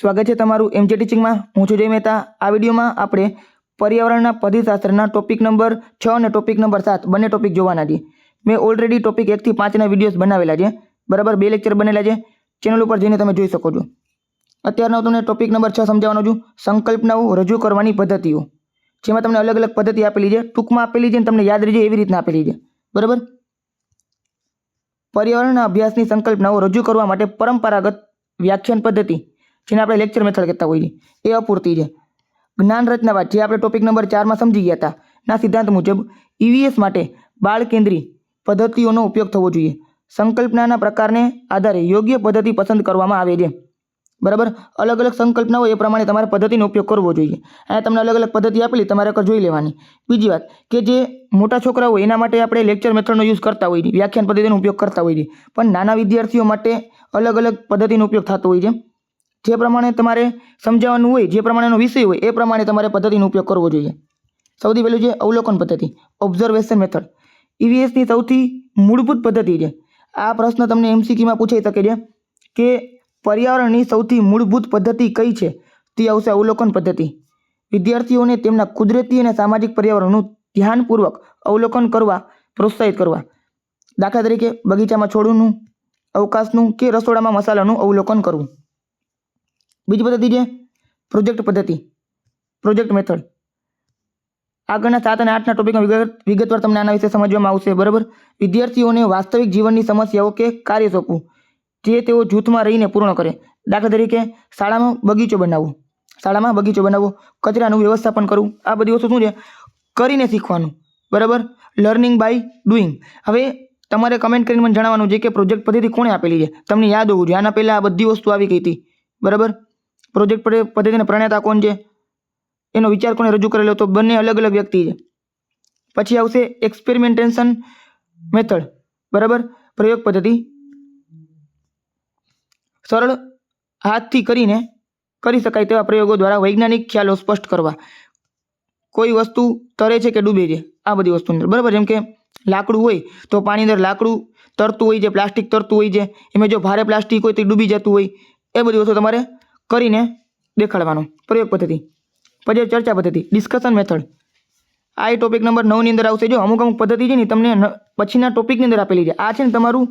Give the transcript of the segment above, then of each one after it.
સ્વાગત છે તમારું એમજે ટીચિંગમાં। હું છું જય મહેતા। આ વિડીયોમાં આપણે પર્યાવરણના પદ્ધતિશાસ્ત્રના ટોપિક નંબર 6 અને ટોપિક નંબર 7 બંને ટોપિક જોવાના છે। મેં ઓલરેડી ટોપિક 1 થી 5 ના વિડીયોઝ બનાવેલા છે, બરાબર। 2 લેક્ચર બનેલા છે, ચેનલ ઉપર જઈને તમે જોઈ શકો છો। અત્યારનો તમને ટોપિક નંબર 6 સમજાવવાનો છું, સંકલ્પનાઓ રજૂ કરવાની પદ્ધતિઓ, જેમાં તમને અલગ અલગ પદ્ધતિ આપેલી છે, ટૂંકમાં આપેલી છે અને તમને યાદ રહે એવી રીતના આપેલી છે, બરાબર। પર્યાવરણના અભ્યાસની સંકલ્પનાઓ રજૂ કરવા માટે પરંપરાગત વ્યાખ્યાન પદ્ધતિ, જેને આપણે લેક્ચર મેથડ કહેતા હોઈએ, એ અપૂરતી છે। જ્ઞાન રચનાવાદ, જે આપણે ટોપિક નંબર 4 માં સમજી ગયા હતા, ના સિદ્ધાંત મુજબ ઈવીએસ માટે બાળ કેન્દ્રી પદ્ધતિઓનો ઉપયોગ થવો જોઈએ। સંકલ્પનાના પ્રકારને આધારે યોગ્ય પદ્ધતિ પસંદ કરવામાં આવે છે, બરાબર। અલગ અલગ સંકલ્પનાઓ એ પ્રમાણે તમારે પદ્ધતિનો ઉપયોગ કરવો જોઈએ। અહીંયા તમને અલગ અલગ પદ્ધતિ આપેલી, તમારે એકવાર જોઈ લેવાની। બીજી વાત કે જે મોટા છોકરાઓ એના માટે આપણે લેક્ચર મેથડનો યુઝ કરતા હોઈએ છીએ, વ્યાખ્યાન પદ્ધતિનો ઉપયોગ કરતા હોઈએ છીએ, પણ નાના વિદ્યાર્થીઓ માટે અલગ અલગ પદ્ધતિનો ઉપયોગ થતો હોય છે। જે પ્રમાણે તમારે સમજાવવાનું હોય, જે પ્રમાણેનો વિષય હોય, એ પ્રમાણે તમારે પદ્ધતિનો ઉપયોગ કરવો જોઈએ। સૌથી પહેલું છે અવલોકન પદ્ધતિ, ઓબ્ઝર્વેશન મેથડ। ઈવીએસની સૌથી મૂળભૂત પદ્ધતિ છે। આ પ્રશ્ન તમને એમસીક્યુમાં પૂછાઈ શકે છે કે પર્યાવરણની સૌથી મૂળભૂત પદ્ધતિ કઈ છે? તે આવશે અવલોકન પદ્ધતિ। વિદ્યાર્થીઓને તેમના કુદરતી અને સામાજિક પર્યાવરણનું ધ્યાનપૂર્વક અવલોકન કરવા પ્રોત્સાહિત કરવા। દાખલા તરીકે બગીચામાં છોડનું, અવકાશનું કે રસોડામાં મસાલાનું અવલોકન કરવું। બીજી પદ્ધતિ છે પ્રોજેક્ટ પદ્ધતિ, પ્રોજેક્ટ મેથડ। આગળના 7 અને 8ના ટોપિકમાં વિગતવાર તમને આના વિશે સમજવામાં આવશે, બરાબર। વિદ્યાર્થીઓને વાસ્તવિક જીવનની સમસ્યાઓ કે કાર્ય સોંપવું, જે તેઓ જૂથમાં રહીને પૂર્ણ કરે। દાખલા તરીકે શાળામાં બગીચો બનાવવો, કચરાનું વ્યવસ્થાપન કરવું। આ બધી વસ્તુ શું છે? કરીને શીખવાનું, બરાબર। Learning by doing. હવે તમારે કમેન્ટ કરીને મને જણાવવાનું છે કે પ્રોજેક્ટ પદ્ધતિ કોણે આપેલી છે, તમને યાદ હોવું જોઈએ। આના પહેલાં આ બધી વસ્તુ આવી ગઈ હતી, બરાબર। પ્રોજેક્ટ પદ્ધતિના પ્રણેતા કોણ છે, એનો વિચાર કોણે રજૂ કરેલો હતો? બંને અલગ અલગ વ્યક્તિ છે। પછી આવશે એક્સપેરિમેન્ટેશન મેથડ, બરાબર, પ્રયોગ પદ્ધતિ। સરળ હાથથી કરી શકાય તેવા પ્રયોગો દ્વારા વૈજ્ઞાનિક ખ્યાલો સ્પષ્ટ કરવા। કોઈ વસ્તુ તરે છે કે ડૂબે છે, આ બધી વસ્તુની અંદર, બરાબર। જેમ કે લાકડું હોય તો પાણી અંદર લાકડું તરતું હોય છે, પ્લાસ્ટિક તરતું હોય છે, એમાં જો ભારે પ્લાસ્ટિક હોય તો ડૂબી જતું હોય, એ બધી વસ્તુ તમારે કરીને દેખાડવાનો, પ્રયોગ પદ્ધતિ। પછી ચર્ચા પદ્ધતિ, ડિસ્કશન મેથડ। આ ટોપિક નંબર 9 ની અંદર આવશે। જો અમુક પદ્ધતિ છે ને તમને પછીના ટોપિકની અંદર આપેલી છે, આ છે ને તમારું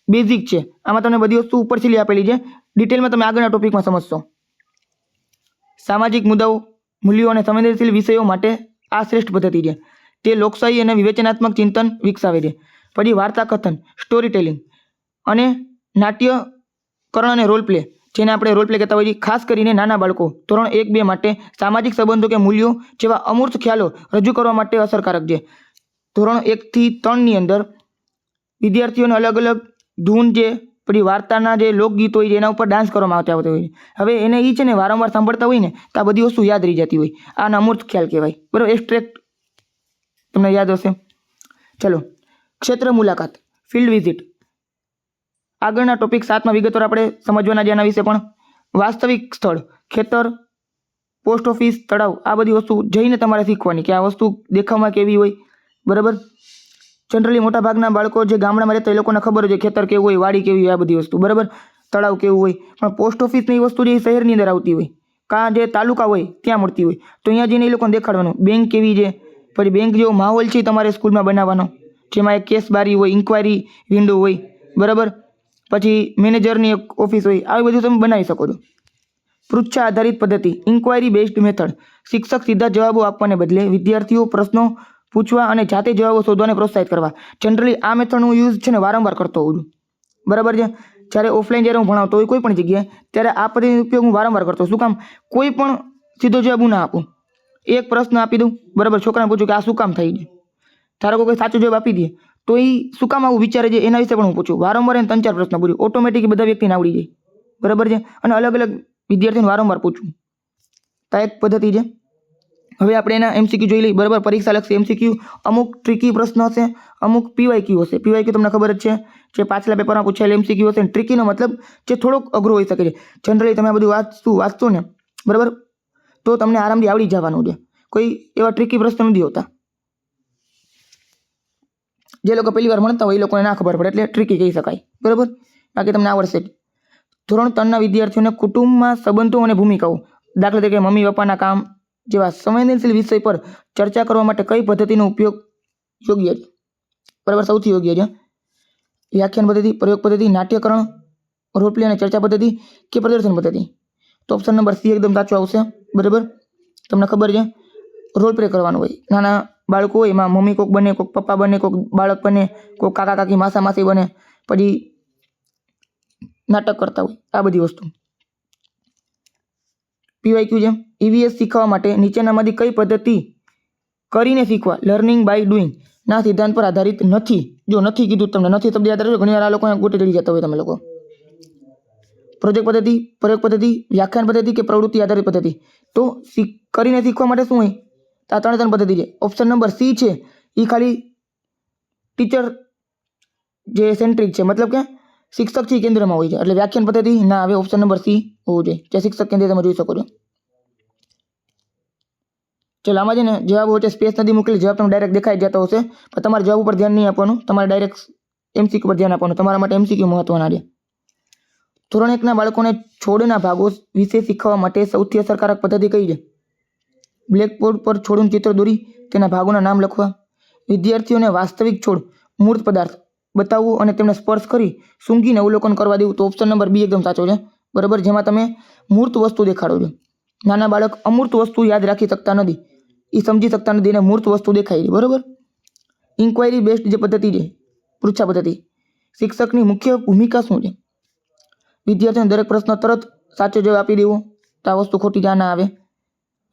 બેઝિક છે, આમાં તમને બધી વસ્તુ ઉપરથી આપેલી છે, ડિટેલમાં તમે આગળના ટોપિકમાં સમજશો। સામાજિક મુદ્દાઓ, મૂલ્યો અને સંવેદનશીલ વિષયો માટે આ શ્રેષ્ઠ પદ્ધતિ છે, તે લોકશાહી અને વિવેચનાત્મક ચિંતન વિકસાવે છે। પછી વાર્તા કથન, સ્ટોરી ટેલિંગ અને નાટ્યકરણ અને રોલ પ્લે, જેને આપણે રોલ પ્લે કહેતા હોઈએ છીએ, ખાસ કરીને નાના બાળકો ધોરણ 1-2 માટે સામાજિક સંબંધો કે મૂલ્યો જેવા અમૂર્ત ખ્યાલો રજૂ કરવા માટે અસરકારક છે। ધોરણ 1 થી 3 ની અંદર વિદ્યાર્થીઓને અલગ અલગ ધૂન, જે પછી વાર્તાના જે લોકગીતો હોય છે એના ઉપર ડાન્સ કરવામાં આવતા હોય છે। હવે એને એ છે ને વારંવાર સાંભળતા હોય ને તો આ બધી વસ્તુ યાદ રહી જતી હોય, આના અમૂર્ત ખ્યાલ કહેવાય, બરાબર। એબ્સ્ટ્રેક્ટ તમને યાદ હશે। ચલો, ક્ષેત્ર મુલાકાત, ફિલ્ડ વિઝિટ। આગળના ટોપિક 7માં વિગતવાર આપણે સમજવાના છે આના વિશે પણ। વાસ્તવિક સ્થળ, ખેતર, પોસ્ટ ઓફિસ, તળાવ, આ બધી વસ્તુ જઈને તમારે શીખવાની કે આ વસ્તુ દેખાવમાં કેવી હોય, બરાબર। જનરલી મોટા ભાગના બાળકો જે ગામડામાં રહેતા એ લોકોને ખબર હોય ખેતર કેવું હોય, વાડી કેવી હોય, આ બધી વસ્તુ, બરાબર, તળાવ કેવું હોય, પણ પોસ્ટ ઓફિસની વસ્તુ જે શહેરની અંદર આવતી હોય, કાં જે તાલુકા હોય ત્યાં મળતી હોય, તો અહીંયા જઈને એ લોકોને દેખાડવાનું બેંક કેવી છે, પછી બેંક જેવો માહોલ છે તમારે સ્કૂલમાં બનાવવાનો, જેમાં એક કેસ બારી હોય, ઇન્ક્વાયરી વિન્ડો હોય, બરાબર, પછી મેનેજરની એક ઓફિસ હોય, આવી બધું તમે બનાવી શકો છો। પૃચ્છા આધારિત પદ્ધતિ, ઇન્ક્વાયરી બેઝડ મેથડ। શિક્ષક સીધા જવાબો આપવાને બદલે વિદ્યાર્થીઓ પ્રશ્નો પૂછવા અને જાતે જવાબો શોધવાને પ્રોત્સાહિત કરવા। જનરલી આ મેથડનો યુઝ છે ને વારંવાર કરતો હોઉં છું, બરાબર છે। જ્યારે ઓફલાઈન જ્યારે હું ભણાવતો હોય કોઈ પણ જગ્યાએ, ત્યારે આ પદ્ધતિનો ઉપયોગ હું વારંવાર કરતો। શું કામ? કોઈ પણ સીધો જવાબ હું ના આપું, એક પ્રશ્ન આપી દઉં, બરાબર, છોકરાને પૂછું કે આ શું કામ થઈ છે, ધારો કે કોઈ સાચો જવાબ આપી દે તો એ શું કામ આવું વિચારે છે એના વિશે પણ હું પૂછું, વારંવાર એને 3-4 પ્રશ્ન પૂછું, ઓટોમેટિક બધા વ્યક્તિને આવડી જાય, બરાબર છે। અને અલગ અલગ વિદ્યાર્થીને વારંવાર પૂછવું, તો એક પદ્ધતિ છે। હવે આપણે એના એમસીક્યુ જોઈ લઈએ, બરાબર, પરીક્ષા લક્ષી એમસીક્યુ। અમુક ટ્રિકી પ્રશ્ન હશે, અમુક પીવાયક્યુ હશે। પીવાયક્યુ તમને ખબર જ છે, જે પાછલા પેપરમાં પૂછાયેલ એમસીક્યુ હશે। ટ્રિકીનો મતલબ જે થોડોક અઘરો હોઈ શકે છે। જનરલી તમે આ બધું વાંચશો ને, બરાબર, તો તમને આરામથી આવડી જવાનું છે, કોઈ એવા ટ્રિકી પ્રશ્ન નથી હોતા। જે લોકો પહેલી વાર ભણતા હોય એ લોકોને ના ખબર પડે એટલે ટ્રિકી કહી શકાય, બરાબર, બાકી તમને આવડશે। ધોરણ 3ના વિદ્યાર્થીઓને કુટુંબમાં સંબંધો અને ભૂમિકાઓ, દાખલા તરીકે મમ્મી પપ્પાના કામ જેવા સંવેદનશીલ વિષય પર ચર્ચા કરવા માટે કઈ પદ્ધતિનો ઉપયોગ યોગ્ય છે? બરાબર, સૌથી યોગ્ય છે વ્યાખ્યાન પદ્ધતિ, પ્રયોગ પદ્ધતિ, નાટ્યકરણ, રોલપ્લે અને ચર્ચા પદ્ધતિ કે પ્રદર્શન પદ્ધતિ? તો ઓપ્શન નંબર સી એકદમ સાચો આવશે. બરાબર, તમને ખબર છે રોલ પ્લે કરવાનું હોય. નાના બાળકો હોય એમાં મમ્મી કોક બને, કોક પપ્પા બને, કોક બાળક બને, કોક કાકા કાકી માસા માસી બને, પછી નાટક કરતા હોય. આ બધી વસ્તુ પીવાયક્યુ છે. ઈવીએસ શીખવા માટે નીચેનામાંથી કઈ પદ્ધતિ કરીને શીખવા લર્નિંગ બાય ડુઈંગ ના સિદ્ધાંત પર આધારિત નથી? જો નથી કીધું તમને, નથી શબ્દ યાદ રાખજો. ઘણીવાર આ લોકો ગોટે ચડી જતા હોય તમે લોકો. પ્રોજેક્ટ પદ્ધતિ, પ્રયોગ પદ્ધતિ, વ્યાખ્યાન પદ્ધતિ કે પ્રવૃત્તિ આધારિત પદ્ધતિ? તો કરીને શીખવા માટે શું હોય? આ ત્રણ પદ્ધતિ છે. ઓપ્શન નંબર સી છે એ ખાલી ટીચર જે સેન્ટ્રિક છે, મતલબ કે શિક્ષક છે કેન્દ્રમાં હોય છે, એટલે વ્યાખ્યાન પદ્ધતિ ના આવે. ઓપ્શન નંબર સી હોવું જોઈએ, જે શિક્ષક કેન્દ્ર તમે જોઈ શકો છો. ચલો, આમાં છે ને જવાબ વચ્ચે સ્પેસ નથી મૂકેલી, જવાબ તમને ડાયરેક્ટ દેખાઈ જતો હશે, પણ તમારે જવાબ ઉપર ધ્યાન નહીં આપવાનું, તમારે ડાયરેક્ટ એમસીક્યુ પર ધ્યાન આપવાનું. તમારા માટે એમસીક્યુ મહત્વના છે. ધોરણ 1ના બાળકોને છોડના ભાગો વિશે શીખવવા માટે સૌથી અસરકારક પદ્ધતિ કઈ છે? બ્લેકબોર્ડ પર છોડનું ચિત્ર દોરી તેના ભાગોના નામ લખવા, વિદ્યાર્થીઓને વાસ્તવિક છોડ મૂર્ત પદાર્થ બતાવવું અને તેમને સ્પર્શ કરી સૂંઘીને અવલોકન કરવા દેવું? તો ઓપ્શન નંબર બી એકદમ સાચો છે. બરાબર, જેમાં તમે મૂર્ત વસ્તુ દેખાડો છો. નાના બાળક અમૂર્ત વસ્તુ યાદ રાખી શકતા નથી, એ સમજી શકતા નથી, એને મૂર્ત વસ્તુ દેખાય છે. બરાબર. ઇન્ક્વાયરી બેસ્ડ જે પદ્ધતિ છે, પૃચ્છા પદ્ધતિ, શિક્ષકની મુખ્ય ભૂમિકા શું છે? વિદ્યાર્થીઓને દરેક પ્રશ્ન તરત સાચો જવાબ આપી દેવો, તો આ વસ્તુ ખોટી જ્યાં ના આવે.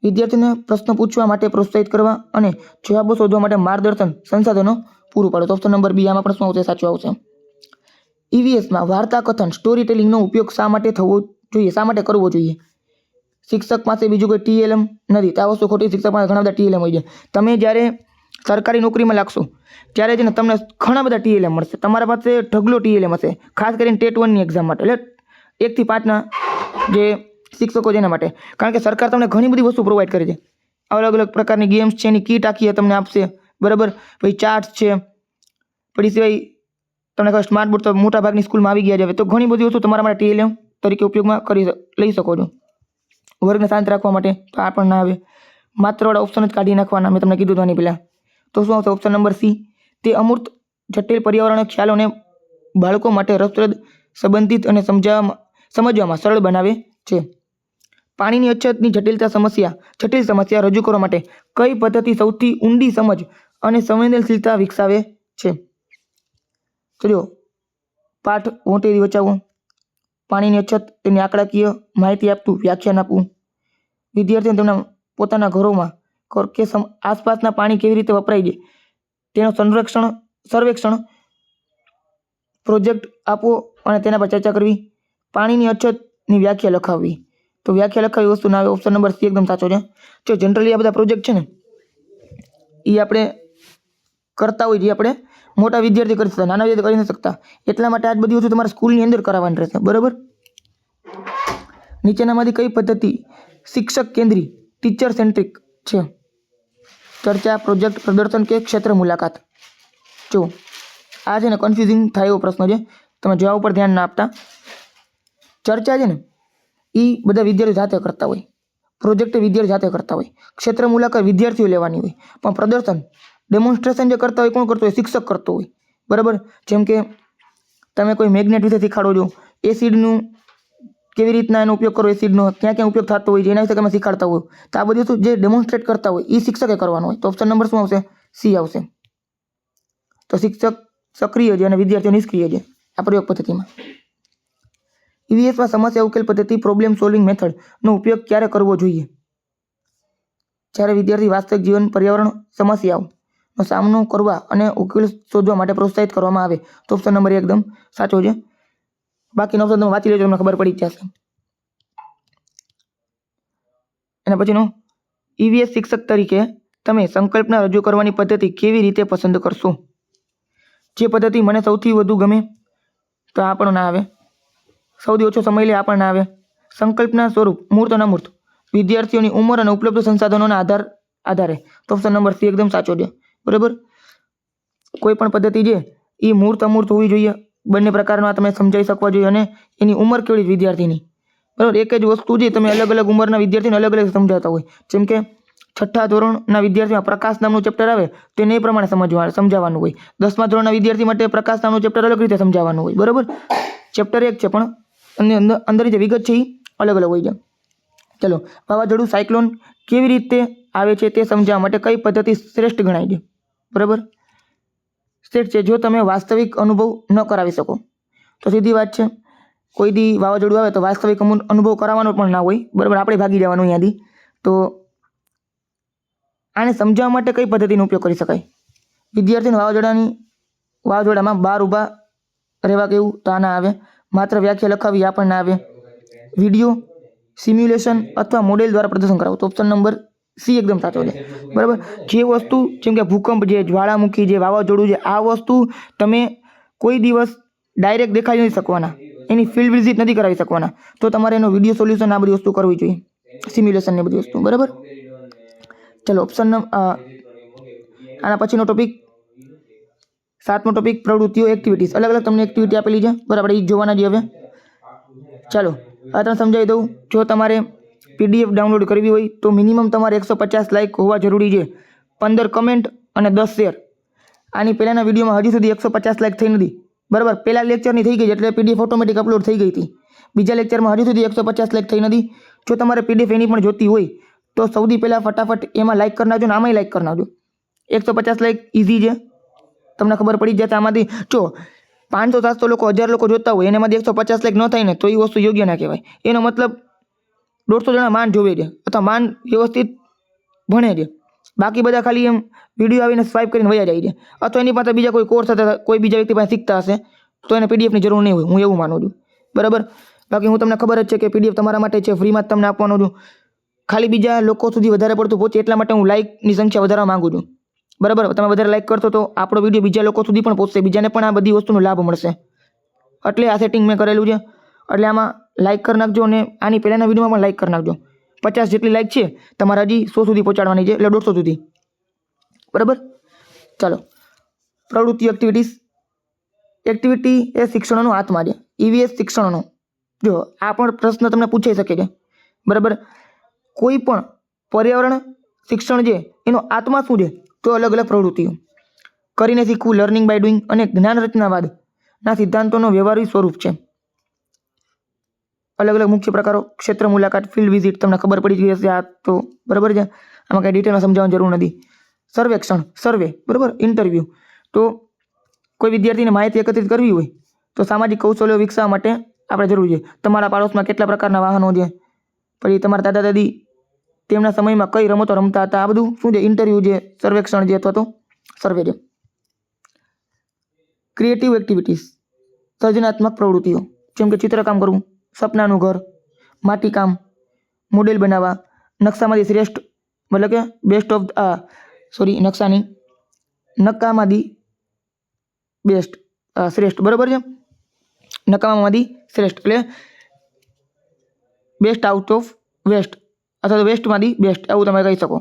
વિદ્યાર્થીઓને પ્રશ્ન પૂછવા માટે પ્રોત્સાહિત કરવા અને જવાબો શોધવા માટે માર્ગદર્શન સંસાધનો પૂરું પાડો. તો ઓપ્શન નંબર બી આમાં પણ શું આવશે? સાચું આવશે. ઈવીએસમાં વાર્તા કથન સ્ટોરી ટેલિંગનો ઉપયોગ શા માટે થવો જોઈએ, શા માટે કરવો જોઈએ? શિક્ષક પાસે બીજું કોઈ ટીએલએમ નથી, તો આ વસ્તુ ખોટી. શિક્ષક પાસે ઘણા બધા ટીએલએમ હોય છે. તમે જ્યારે સરકારી નોકરીમાં લાગશો ત્યારે જ ને તમને ઘણા બધા ટીએલએમ મળશે. તમારા પાસે ઢગલો ટીએલએમ હશે, ખાસ કરીને ટેટ 1ની એક્ઝામ માટે, એટલે 1 થી 5ના જે શિક્ષકો છે એના માટે. કારણ કે સરકાર તમને ઘણી બધી વસ્તુ પ્રોવાઈડ કરે છે. અલગ અલગ પ્રકારની ગેમ્સ છે, એની કીટ આખી તમને આપશે. બરાબર, પછી ચાર્ટ્સ છે, પછી સિવાય તમને કહો સ્માર્ટ બોર્ડ તો મોટા ભાગની સ્કૂલમાં આવી ગયા છે હવે. તો ઘણી બધી વસ્તુ તમારા માટે ટીએલએમ તરીકે ઉપયોગમાં લઈ શકો છો. વર્ગને શાંત રાખવા માટે તો આ પણ ના આવે. માત્રવાળા ઓપ્શન જ કાઢી નાખવાના, મેં તમને કીધું તો આની પહેલાં. તો શું આવશે? Option number C. તે અમૂર્ત જટિલ પર્યાવરણ ખ્યાલોને બાળકો માટે રસપ્રદ, સંબંધિત અને સમજવામાં સરળ બનાવે છે. પાણીની અછતની જટિલ સમસ્યા રજૂ કરવા માટે કઈ પદ્ધતિ સૌથી ઊંડી સમજ અને સંવેદનશીલતા વિકસાવે છે? તો જો, પાઠ મોટેથી બચાવવો, પાણીની અછત, તેની આંકડાકીય માહિતી આપતું વ્યાખ્યાન આપવું, વિદ્યાર્થીઓને તેમના પોતાના ઘરોમાં કે આસપાસના પાણી કેવી રીતે વપરાય છે તેનો સર્વેક્ષણ પ્રોજેક્ટ આપવો અને તેના પર ચર્ચા કરવી, પાણીની અછતની વ્યાખ્યા લખાવવી. તો વ્યાખ્યા લખાવી વસ્તુ ના આવે. ઓપ્શન નંબર સી એકદમ સાચો છે. જો જનરલી આ બધા પ્રોજેક્ટ છે ને એ આપણે કરતા હોય, જે આપણે મોટા વિદ્યાર્થી કરી શકતા, નાના વિદ્યાર્થી કરી નથી શકતા, એટલા માટે આ બધી વસ્તુ તમારા સ્કૂલની અંદર કરાવવાની રહેશે. બરાબર. નીચેનામાંથી કઈ પદ્ધતિ શિક્ષક કેન્દ્રી ટીચર સેન્ટ્રિક છે? ચર્ચા, પ્રોજેક્ટ, પ્રદર્શન કે ક્ષેત્ર મુલાકાત? જો આ છે ને કન્ફ્યુઝિંગ થાય એવો પ્રશ્ન છે, તમે જવાબ ઉપર ધ્યાન ના આપતા. ચર્ચા છે ને એ બધા વિદ્યાર્થીઓ જાતે કરતા હોય, પ્રોજેક્ટ વિદ્યાર્થીઓ જાતે કરતા હોય, ક્ષેત્ર મુલાકાત વિદ્યાર્થીઓ લેવાની હોય, પણ પ્રદર્શન ડેમોન્સ્ટ્રેશન જે કરતા હોય કોણ કરતો હોય? શિક્ષક કરતો હોય. બરાબર. જેમ કે તમે કોઈ મેગ્નેટ વિશે શીખાડો છો, એસિડનું કેવી રીતના એનો ઉપયોગ કરો, એસિડનો ક્યાં ક્યાં ઉપયોગ થતો હોય છે એના વિશે તમે શીખાડતા હોય, તો આ બધી વસ્તુ જે ડેમોન્સ્ટ્રેટ કરતા હોય એ શિક્ષકે કરવાનું હોય. તો ઓપ્શન નંબર શું આવશે? સી આવશે. તો શિક્ષક સક્રિય છે અને વિદ્યાર્થીઓ નિષ્ક્રિય છે આ પ્રયોગ પદ્ધતિમાં. ઈવીએસમાં સમસ્યા ઉકેલ પદ્ધતિ પ્રોબ્લેમ સોલ્વિંગ મેથડનો ઉપયોગ ક્યારે કરવો જોઈએ? જ્યારે વિદ્યાર્થી વાસ્તવિક જીવન પર્યાવરણ સમસ્યાઓનો સામનો કરવા અને ઉકેલ શોધવા માટે પ્રોત્સાહિત કરવામાં આવે. તો ઓપ્શન નંબર એકદમ સાચો છે. બાકીનો ઓપ્શન તમે વાંચી લેજો, તમને ખબર પડી જશે. એના પછીનો ઈવીએસ શિક્ષક તરીકે તમે સંકલ્પના રજૂ કરવાની પદ્ધતિ કેવી રીતે પસંદ કરશો? જે પદ્ધતિ મને સૌથી વધુ ગમે, તો આ પણ ના આવે. સૌથી ઓછો સમય લે, આ પણ ના આવે. સંકલ્પના સ્વરૂપ મૂર્ત અને અમૂર્ત, વિદ્યાર્થીઓની ઉંમર અને ઉપલબ્ધ સંસાધનોના આધારે. તો ઓપ્શન નંબર સી એકદમ સાચો છે. બરાબર. કોઈ પણ પદ્ધતિ છે એ મૂર્ત અમૂર્ત હોવી જોઈએ, બંને પ્રકારના તમે સમજાવી શકવા જોઈએ અને એની ઉંમર કેવડી વિદ્યાર્થીની, બરાબર. એક જ વસ્તુ છે તમે અલગ અલગ ઉંમરના વિદ્યાર્થીને અલગ અલગ સમજાવતા હોય. જેમ કે 6ઠ્ઠા ધોરણના વિદ્યાર્થીમાં પ્રકાશ નામનું ચેપ્ટર આવે તો એને એ પ્રમાણે સમજાવવાનું હોય. 10મા ધોરણના વિદ્યાર્થી માટે પ્રકાશ નામનું ચેપ્ટર અલગ રીતે સમજાવવાનું હોય, બરાબર. ચેપ્ટર એક છે પણ એની અંદર જે વિગત છે એ અલગ અલગ હોય છે. ચલો, વાવાઝોડું સાયક્લોન કેવી રીતે આવે છે તે સમજાવવા માટે કઈ પદ્ધતિ શ્રેષ્ઠ ગણાય છે, બરાબર. શ્રેષ્ઠ છે જો તમે વાસ્તવિક અનુભવ ન કરાવી શકો તો સીધી વાત છે. કોઈ દી વાવાઝોડું આવે તો વાસ્તવિક અનુભવ કરાવવાનો પણ ના હોય, બરાબર. આપણે ભાગી જવાનું અહીંયાથી. તો આને સમજાવવા માટે કઈ પદ્ધતિનો ઉપયોગ કરી શકાય? વિદ્યાર્થીને વાવાઝોડામાં બહાર ઊભા રહેવા કેવું તો આ ના આવે. માત્ર વ્યાખ્યા લખાવી આ પણ ના આવે. વિડીયો સિમ્યુલેશન અથવા મોડેલ દ્વારા પ્રદર્શન કરાવો તો ઓપ્શન નંબર સી એકદમ સાચો છે, બરાબર. જે વસ્તુ જેમ કે ભૂકંપ છે, જ્વાળામુખી છે, વાવાઝોડું છે, આ વસ્તુ તમે કોઈ દિવસ ડાયરેક્ટ દેખાડી નથી શકવાના, એની ફિલ્ડ વિઝિટ નથી કરાવી શકવાના. તો તમારે એનો વિડીયો સોલ્યુશન આ બધી વસ્તુ કરવી જોઈએ, સિમ્યુલેશન ને બધી વસ્તુ, બરાબર. ચલો, ઓપ્શન આના પછીનો ટોપિક 7મો ટોપિક પ્રવૃત્તિઓ એક્ટિવિટીઝ. અલગ અલગ તમને એક્ટિવિટી આપેલી છે, બરાબર. એ જોવાના જ હવે. ચાલો, આ તમને સમજાવી દઉં. જો તમારે PDF ડાઉનલોડ કરવી હોય તો મિનિમમ તમારે 150 લાઇક હોવા જરૂરી છે, 15 કમેન્ટ અને 10 શેર. આની પહેલાંના વિડીયોમાં હજી સુધી 150 લાઇક થઈ નથી, બરાબર. પહેલા લેક્ચરની થઈ ગઈ એટલે PDF ઓટોમેટિક અપલોડ થઈ ગઈ હતી. બીજા લેક્ચરમાં હજી સુધી 150 લાઇક થઈ નથી. જો તમારે PDF એની પણ જોતી હોય તો સૌથી પહેલાં ફટાફટ એમાં લાઇક કરી નાખજો ને આમાંય લાઇક કરી નાખજો. 150 લાઇક ઇઝી છે, તમને ખબર પડી જશે. આમાંથી જો 500-700 લોકો 1000 લોકો જોતા હોય એનામાંથી 150 લાઇક ન થાય ને તો એ વસ્તુ યોગ્ય ના કહેવાય. એનો મતલબ 150 જણા માન જોવે છે અથવા માન વ્યવસ્થિત ભણે છે, બાકી બધા ખાલી એમ વિડીયો આવીને સ્વાઇપ કરીને વયા જાય છે, અથવા એની પાસે બીજા કોઈ કોર્સ હતા, કોઈ બીજા વ્યક્તિ પાસે શીખતા હશે તો એને PDFની જરૂર નહીં હોય, હું એવું માનું છું, બરાબર. બાકી હું તમને ખબર જ છે કે PDF તમારા માટે છે, ફ્રીમાં જ તમને આપવાનો છું. ખાલી બીજા લોકો સુધી વધારે પડતું પહોંચે એટલા માટે હું લાઇકની સંખ્યા વધારવા માંગુ છું, બરાબર. તમે વધારે લાઇક કરશો તો આપણો વિડીયો બીજા લોકો સુધી પણ પહોંચશે, બીજાને પણ આ બધી વસ્તુનો લાભ મળશે. એટલે આ સેટિંગ મેં કરેલું છે. એટલે આમાં લાઇક કરી નાખજો અને આની પહેલાંના વિડીયોમાં પણ લાઇક કરી નાખજો. 50 જેટલી લાઇક છે, તમારે હજી 100 સુધી પહોંચાડવાની છે, એટલે 150 સુધી, બરાબર. ચાલો, પ્રવૃત્તિ એક્ટિવિટી એ શિક્ષણનો આત્મા છે. EVS શિક્ષણનો. જો આ પણ પ્રશ્ન તમને પૂછાઈ શકે છે, બરાબર. કોઈ પણ પર્યાવરણ શિક્ષણ છે એનો આત્મા શું છે તો અલગ અલગ પ્રવૃત્તિઓ કરીને શીખવું, લર્નિંગ બાય ડુઈંગ અને જ્ઞાન રચનાવાદના સિદ્ધાંતોનો વ્યવહારિક સ્વરૂપ છે. અલગ અલગ મુખ્ય પ્રકારો: ક્ષેત્ર મુલાકાત, ફિલ્ડ વિઝિટ, તમને ખબર પડી ગઈ હશે આ તો, બરાબર છે. આમાં કંઈ ડિટેલમાં સમજાવવાની જરૂર નથી. સર્વેક્ષણ, સર્વે, બરાબર. ઇન્ટરવ્યૂ. તો કોઈ વિદ્યાર્થીને માહિતી એકત્રિત કરવી હોય તો સામાજિક કૌશલ્યો વિકસાવવા માટે આપણે જરૂર છે. તમારા પાડોશમાં કેટલા પ્રકારના વાહનો છે, પછી તમારા દાદા દાદી તેમના સમયમાં કઈ રમતો રમતા હતા, આ બધું શું છે? ઇન્ટરવ્યૂ છે, સર્વેક્ષણ છે અથવા તો સર્વે છે. ક્રિએટિવ એક્ટિવિટીઝ, સર્જનાત્મક પ્રવૃત્તિઓ, જેમ કે ચિત્રકામ કરવું, સપનાનું ઘર, માટીકામ, મોડેલ બનાવવા, નકશામાંથી શ્રેષ્ઠ, મતલબ કે બેસ્ટ ઓફ નકશાની નકામાથી બેસ્ટ, શ્રેષ્ઠ, બરાબર છે. નકામામાંથી શ્રેષ્ઠ એટલે બેસ્ટ આઉટ ઓફ વેસ્ટ અથવા તો વેસ્ટમાંથી બેસ્ટ, એવું તમે કહી શકો,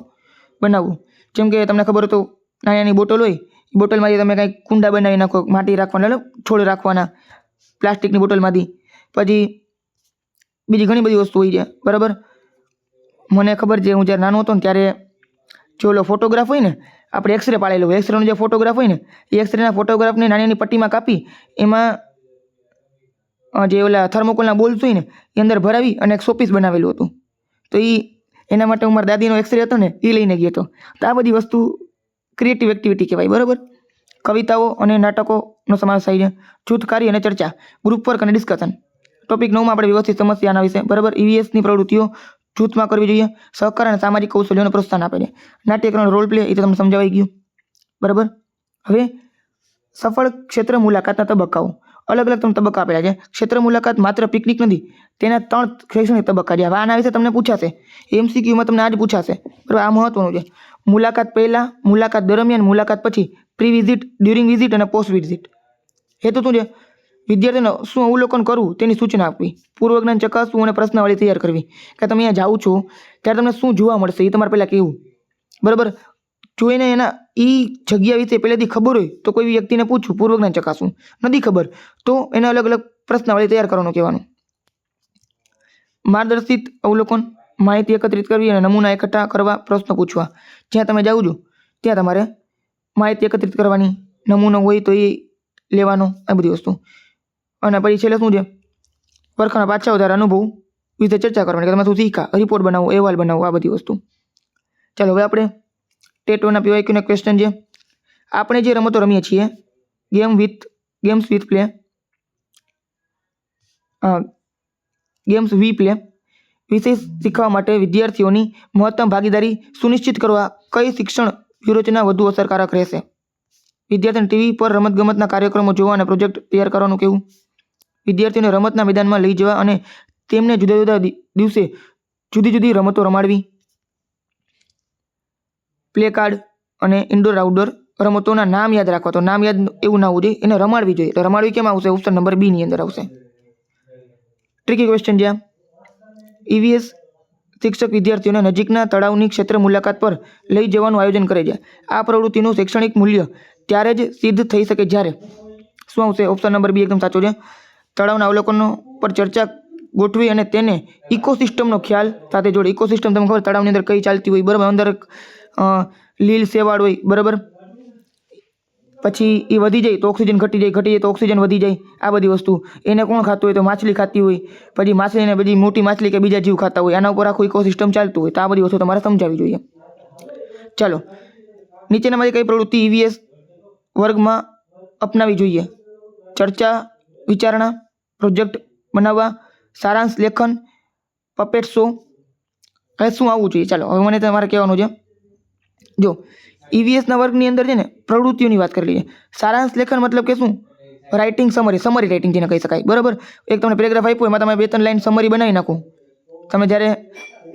બનાવવું. જેમ કે તમને ખબર તો નાની નાની બોટલ હોય, એ બોટલમાંથી તમે કંઈક કુંડા બનાવી નાખો, માટી રાખવાના, એટલે છોડ રાખવાના પ્લાસ્ટિકની બોટલમાંથી. પછી બીજી ઘણી બધી વસ્તુ હોય છે, બરાબર. મને ખબર છે, હું જ્યારે નાનો હતો ને ત્યારે જો ઓલો ફોટોગ્રાફ હોય ને, આપણે એક્સરે પાડેલો હોય, એક્સરેનો જે ફોટોગ્રાફ હોય ને એ એક્સરેના ફોટોગ્રાફને નાની નાની પટ્ટીમાં કાપી એમાં જે ઓલા થર્મોકોલના બોલ્સ હોય ને એ અંદર ભરાવી અને એક શોપીસ બનાવેલું હતું. તો એના માટે હું મારા દાદીનો એક્સરે હતો ને એ લઈને ગયો હતો. તો આ બધી વસ્તુ ક્રિએટિવ એક્ટિવિટી કહેવાય, બરાબર. કવિતાઓ અને નાટકોનો સમાવેશ થાય છે. જૂથ કાર્ય અને ચર્ચા, ગ્રુપ વર્ક અને ડિસ્કશન. ટોપિક 9માં આપણે વ્યવસ્થિત સમસ્યાના વિશે, બરાબર. EVSની પ્રવૃત્તિઓ જૂથમાં કરવી જોઈએ. સહકાર અને સામાજિક કૌશલ્યોને પ્રોત્સાહન આપે છે. નાટ્યકરણ, રોલ પ્લે, એ તો તમને સમજાવાઈ ગયું, બરાબર. હવે સફળ ક્ષેત્ર મુલાકાતના તબક્કાઓ. અલગ અલગ તમને તબક્કા આપેલા છે. ક્ષેત્ર મુલાકાત માત્ર પિકનિક નથી, તેના 3 શૈક્ષણિક તબક્કા છે. હવે આના વિશે તમને પૂછાશે, MCQમાં તમને આજ પૂછાશે, બરાબર. આ મહત્વનું છે. મુલાકાત પહેલાં, મુલાકાત દરમિયાન, મુલાકાત પછી, પ્રી વિઝિટ, ડ્યુરિંગ વિઝિટ અને પોસ્ટ વિઝિટ. હેતુ શું છે? વિદ્યાર્થીને શું અવલોકન કરવું તેની સૂચના આપવી, પૂર્વજ્ઞાન ચકાસવું અને પ્રશ્નાવલી તૈયાર કરવી. કે તમે અહીંયા જાઓ છો ત્યારે તમને શું જોવા મળશે એ તમારે પહેલાં કહેવું, બરાબર. જો એને એના એ જગ્યા વિશે પહેલેથી ખબર હોય તો કોઈ વ્યક્તિને પૂછવું, પૂર્વજ્ઞાન ચકાસવું. નથી ખબર તો એને અલગ અલગ પ્રશ્નાવલી તૈયાર કરવાનું કહેવાનું. માર્ગદર્શિત અવલોકન, માહિતી એકત્રિત કરવી અને નમૂના એકઠા કરવા, પ્રશ્નો પૂછવા. જ્યાં તમે જાઓ છો ત્યાં તમારે માહિતી એકત્રિત કરવાની, નમૂનો હોય તો એ લેવાનો, આ બધી વસ્તુ. અને પછી છેલ્લે શું છે, વર્ગખંડમાં પાછા આવો ત્યારે અનુભવ વિશે ચર્ચા કરવાની, કે તમે શું શીખા, રિપોર્ટ બનાવો, અહેવાલ બનાવો, આ બધી વસ્તુ. ચાલો હવે આપણે ટેટોના પીવાયક્યુના ક્વેશ્ચન છે. આપણે જે રમતો રમીએ છીએ, ગેમ્સ વી પ્લે વિશે શીખવા માટે વિદ્યાર્થીઓની મહત્તમ ભાગીદારી સુનિશ્ચિત કરવા કઈ શિક્ષણ વ્યૂહરચના વધુ અસરકારક રહેશે? વિદ્યાર્થીઓને ટીવી પર રમતગમતના કાર્યક્રમો જોવા અને પ્રોજેક્ટ તૈયાર કરવાનું કહેવું, વિદ્યાર્થીઓને રમતના મેદાનમાં લઈ જવા અને તેમને જુદા જુદા દિવસે જુદી જુદી રમતો રમાડવી, પ્લે કાર્ડ અને ઇન્ડોર આઉટડોર રમતોના નામ યાદ રાખવા. તો નામ યાદ એવું ના હોવું જોઈએ, એને રમાડવી જોઈએ. તો રમાડવી કેમ આવશે? ઓપ્શન નંબર બી ની અંદર આવશે. ટ્રિકી ક્વેશ્ચન છે. ઈવીએસ શિક્ષક વિદ્યાર્થીઓને નજીકના તળાવની ક્ષેત્ર મુલાકાત પર લઈ જવાનું આયોજન કરે છે. આ પ્રવૃત્તિનું શૈક્ષણિક મૂલ્ય ત્યારે જ સિદ્ધ થઈ શકે જ્યારે શું આવશે? ઓપ્શન નંબર બી એકદમ સાચો છે. તળાવના અવલોકનો પર ચર્ચા ગોઠવી અને તેને ઇકોસિસ્ટમનો ખ્યાલ સાથે જોડે. ઇકોસિસ્ટમ તમને ખબર તળાવની અંદર કઈ ચાલતી હોય, બરાબર? અંદર લીલ શેવાળ હોય, બરાબર? પછી એ વધી જાય તો ઓક્સિજન ઘટી જાય તો ઓક્સિજન વધી જાય, આ બધી વસ્તુ. એને કોણ ખાતું હોય? તો માછલી ખાતી હોય. પછી માછલીને બધી મોટી માછલી કે બીજા જીવ ખાતા હોય. આના ઉપર આખું ઇકોસિસ્ટમ ચાલતું હોય. તો આ બધી વસ્તુ તમારે સમજાવવી જોઈએ. ચાલો, નીચેનામાંથી કઈ પ્રવૃત્તિ ઈવીએસ વર્ગમાં અપનાવી જોઈએ? ચર્ચા વિચારણા, પ્રોજેક્ટ બનાવવા, સારાંશ લેખન, પપેટ શો. હવે શું આવવું જોઈએ? ચાલો હવે મને તમારે કહેવાનું છે. જો ઈવીએસના વર્ગની અંદર છે ને પ્રવૃત્તિઓની વાત કરી લઈએ. સારાંશ લેખન મતલબ કે શું? રાઇટિંગ સમરી રાઇટિંગ જેને કહી શકાય, બરાબર? એક તમને પેરેગ્રાફ આપ્યો, એમાં તમે 2-3 લાઈન સમરી બનાવી નાખો. તમે જ્યારે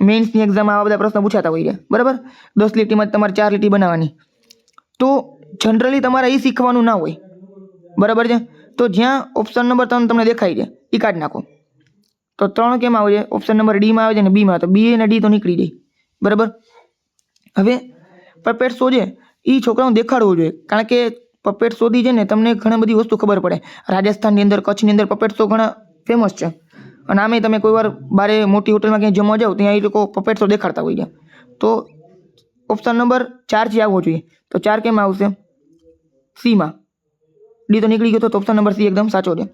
મેઇન્સની એક્ઝામમાં આવા બધા પ્રશ્નો પૂછાતા હોય છે, બરાબર? 10 લીટીમાં તમારે 4 લીટી બનાવવાની. તો જનરલી તમારે એ શીખવાનું ના હોય, બરાબર છે? તો જ્યાં ઓપ્શન નંબર 3 તમને દેખાય છે એ કાઢી નાખો. તો 3 કેમ આવે છે? ઓપ્શન નંબર ડીમાં આવે છે અને બીમાં. તો બી અને ડી તો નીકળી જાય, બરાબર? હવે પપેટ શો છે એ છોકરાઓને દેખાડવું જોઈએ, કારણ કે પપેટ શોથી છે ને તમને ઘણી બધી વસ્તુ ખબર પડે. રાજસ્થાનની અંદર, કચ્છની અંદર પપેટ શો ઘણા ફેમસ છે. અને આમે તમે કોઈ વાર બારે મોટી હોટલમાં ક્યાંય જમવા જાઓ ત્યાં એ લોકો પપેટ શો દેખાડતા હોય છે. તો ઓપ્શન નંબર 4 જે આવવો જોઈએ. તો 4 કેમ આવશે? સીમાં. ડી તો નીકળી ગયો. તો ઓપ્શન નંબર સી એકદમ સાચો છે.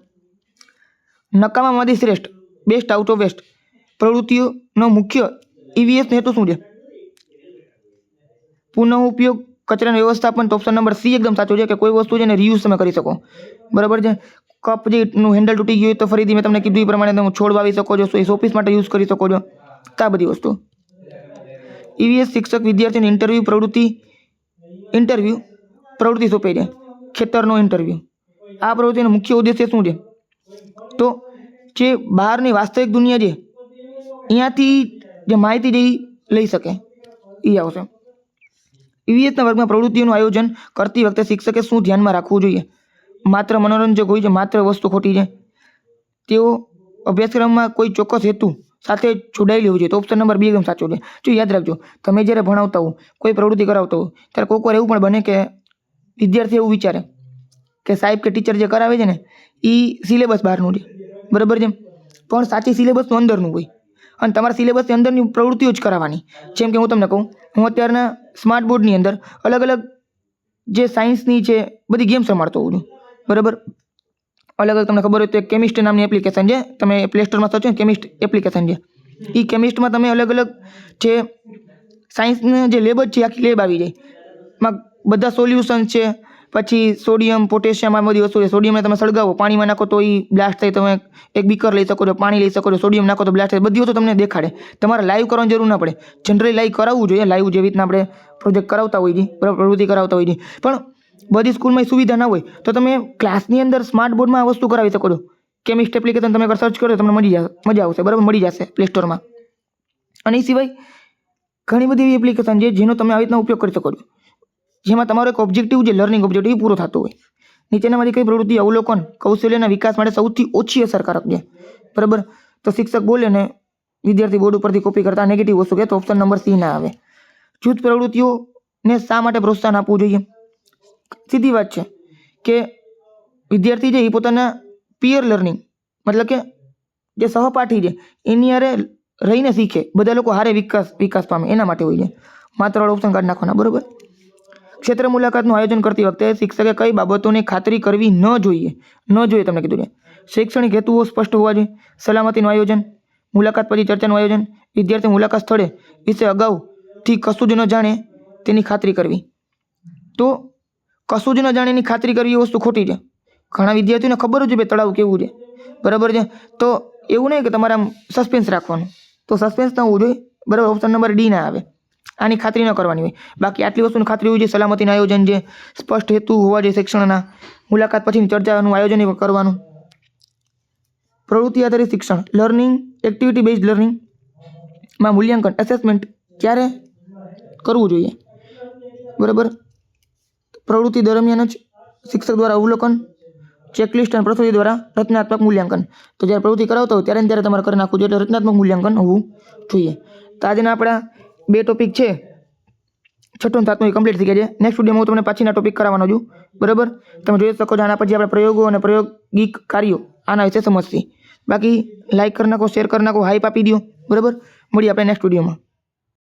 નકામામાંથી શ્રેષ્ઠ, બેસ્ટ આઉટ ઓફ વેસ્ટ પ્રવૃત્તિઓનો મુખ્ય ઈવીએસ હેતુ શું છે? પુનઃ ઉપયોગ, કચરાનું વ્યવસ્થાપન. તો ઓપ્શન નંબર સી એકદમ સાચો છે, કે કોઈ વસ્તુ છે ને રીયુઝ તમે કરી શકો, બરાબર છે? કપ જેનું હેન્ડલ તૂટી ગયું હોય તો ફરીથી મેં તમને કીધું એ પ્રમાણે તમે છોડ વાવી શકો છો, શોપીસ માટે યુઝ કરી શકો છો. તો આ બધી વસ્તુ. ઈવીએસ શિક્ષક વિદ્યાર્થીને ઇન્ટરવ્યૂ પ્રવૃત્તિ સોંપે છે. ખેતરનો ઇન્ટરવ્યૂ. આ પ્રવૃત્તિનો મુખ્ય ઉદ્દેશ્ય શું છે? તો જે બહારની વાસ્તવિક દુનિયા છે અહીંયાથી જે માહિતી છે એ લઈ શકે એ આવશે. ઈવીએસના વર્ગમાં પ્રવૃત્તિઓનું આયોજન કરતી વખતે શિક્ષકે શું ધ્યાનમાં રાખવું જોઈએ? માત્ર મનોરંજક હોય છે, માત્ર વસ્તુ ખોટી છે. તેઓ અભ્યાસક્રમમાં કોઈ ચોક્કસ હેતુ સાથે જોડાયેલી હોય છે. તો ઓપ્શન નંબર બી એકદમ સાચો છે. જો યાદ રાખજો, તમે જ્યારે ભણાવતા હો, કોઈ પ્રવૃત્તિ કરાવતા હો, ત્યારે કોઈક વાર એવું પણ બને કે વિદ્યાર્થી એવું વિચારે કે સાહેબ કે ટીચર જે કરાવે છે ને એ સિલેબસ બહારનું છે, બરાબર છે? પણ સાચી સિલેબસનું અંદરનું હોય અને તમારા સિલેબસની અંદરની પ્રવૃત્તિઓ જ કરાવવાની. જેમ કે હું તમને કહું, હું અત્યારના સ્માર્ટ બોર્ડની અંદર અલગ અલગ જે સાયન્સની છે બધી ગેમ્સ રમાડતો હોઉં છું, બરાબર? અલગ અલગ તમને ખબર હોય તો એક કેમિસ્ટ નામની એપ્લિકેશન છે, તમે પ્લે સ્ટોરમાં સર્ચ કરો, કેમિસ્ટ એપ્લિકેશન છે. એ કેમિસ્ટમાં તમે અલગ અલગ જે સાયન્સના જે લેબ જ છે આખી લેબ આવી જાય. એમાં બધા સોલ્યુશન છે. પછી સોડિયમ, પોટેશિયમ, આ બધી વસ્તુ છે. સોડિયમને તમે સળગાવો, પાણીમાં નાખો તો એ બ્લાસ્ટ થાય. તમે એક બીકર લઈ શકો છો, પાણી લઈ શકો છો, સોડિયમ નાખો તો બ્લાસ્ટ થાય. બધી વસ્તુ તમને દેખાડે. તમારે લાઈવ કરવાની જરૂર ના પડે. જનરલી લાઈવ કરાવવું જોઈએ, લાઈવ જેવી રીતના આપણે પ્રોજેક્ટ કરાવતા હોઈએ, બરાબર? પ્રવૃત્તિ કરાવતા હોઈએ. પણ બધી સ્કૂલમાં સુવિધા ના હોય તો તમે ક્લાસની અંદર સ્માર્ટ બોર્ડમાં આ વસ્તુ કરાવી શકો છો. કેમિસ્ટ એપ્લિકેશન તમે સર્ચ કરો તમને મજા આવશે, બરાબર? મળી જશે પ્લે સ્ટોરમાં. અને એ સિવાય ઘણી બધી એવી એપ્લિકેશન છે જેનો તમે આવી રીતના ઉપયોગ કરી શકો છો, જેમાં તમારો એક ઓબ્જેક્ટિવ છે, લર્નિંગ ઓબ્જેક્ટિવ પૂરો થતો હોય. નીચેનામાંથી કઈ પ્રવૃત્તિ અવલોકન કૌશલ્યના વિકાસ માટે સૌથી ઓછી અસરકારક છે? બરાબર? તો શિક્ષક બોલે ને વિદ્યાર્થી બોર્ડ ઉપરથી કોપી કરતા નેગેટિવ વસ્તુ કે તો ઓપ્શન નંબર સી ના આવે. જૂથ પ્રવૃત્તિઓ ને શા માટે પ્રોત્સાહન આપવું જોઈએ? સીધી વાત છે કે વિદ્યાર્થી છે એ પોતાના પિયર લર્નિંગ મતલબ કે જે સહપાઠી છે એની હારે રહીને શીખે, બધા લોકો હારે વિકાસ પામે એના માટે હોય છે. માત્ર ઓપ્શન કાઢી નાખવાના, બરોબર. ક્ષેત્ર મુલાકાતનું આયોજન કરતી વખતે શિક્ષકે કઈ બાબતોની ખાતરી કરવી ન જોઈએ? તમને કીધું છે. શૈક્ષણિક હેતુઓ સ્પષ્ટ હોવા જોઈએ, સલામતીનું આયોજન, મુલાકાત પછી ચર્ચાનું આયોજન, વિદ્યાર્થી મુલાકાત સ્થળે વિશે અગાઉથી કશું જ ન જાણે તેની ખાતરી કરવી. તો કશું જ ન જાણે એની ખાતરી કરવી એ વસ્તુ ખોટી છે. ઘણા વિદ્યાર્થીઓને ખબર જ છે તળાવ કેવું છે, બરાબર છે. તો એવું નહીં કે તમારે આમ સસ્પેન્સ રાખવાનું, તો સસ્પેન્સ ન હોવું જોઈએ, બરાબર. ઓપ્શન નંબર ડી ના આવે, આની ખાતરી ન કરવાની હોય. બાકી આટલી વસ્તુની ખાતરી હોવી જોઈએ, સલામતીનું આયોજન છે, સ્પષ્ટ હેતુ હોવા જોઈએ શિક્ષણના, મુલાકાત પછીની ચર્ચાનું આયોજન કરવાનું, પ્રવૃત્તિ આધારિત શિક્ષણ, લર્નિંગ એક્ટિવિટી બેઝડ લર્નિંગમાં મૂલ્યાંકન એસેસમેન્ટ ક્યારે કરવું જોઈએ, બરાબર. પ્રવૃત્તિ દરમિયાન જ શિક્ષક દ્વારા અવલોકન, ચેકલિસ્ટ અને પ્રસ્તુતિ દ્વારા રચનાત્મક મૂલ્યાંકન. તો જ્યારે પ્રવૃત્તિ કરાવતા હોય ત્યારે ત્યારે તમારે કરી નાખવું જોઈએ, એટલે રચનાત્મક મૂલ્યાંકન હોવું જોઈએ. તો આજના આપણા 2 ટોપિક છે, 6ઠ્ઠો અને 7મો એ કમ્પ્લીટ થઈ ગયા છે. નેક્સ્ટ વિડીયોમાં હું તમને પાછીના ટોપિક કરાવવાનો છું, બરાબર. તમે જોઈ શકો છો આના પછી આપણે પ્રયોગો અને પ્રાયોગિક કાર્યો આના વિશે સમજશે. બાકી લાઈક કરી નાખો, શેર કરી નાખો, હાઈપ આપી દો, બરાબર. મળીએ આપણે નેક્સ્ટ વિડીયોમાં.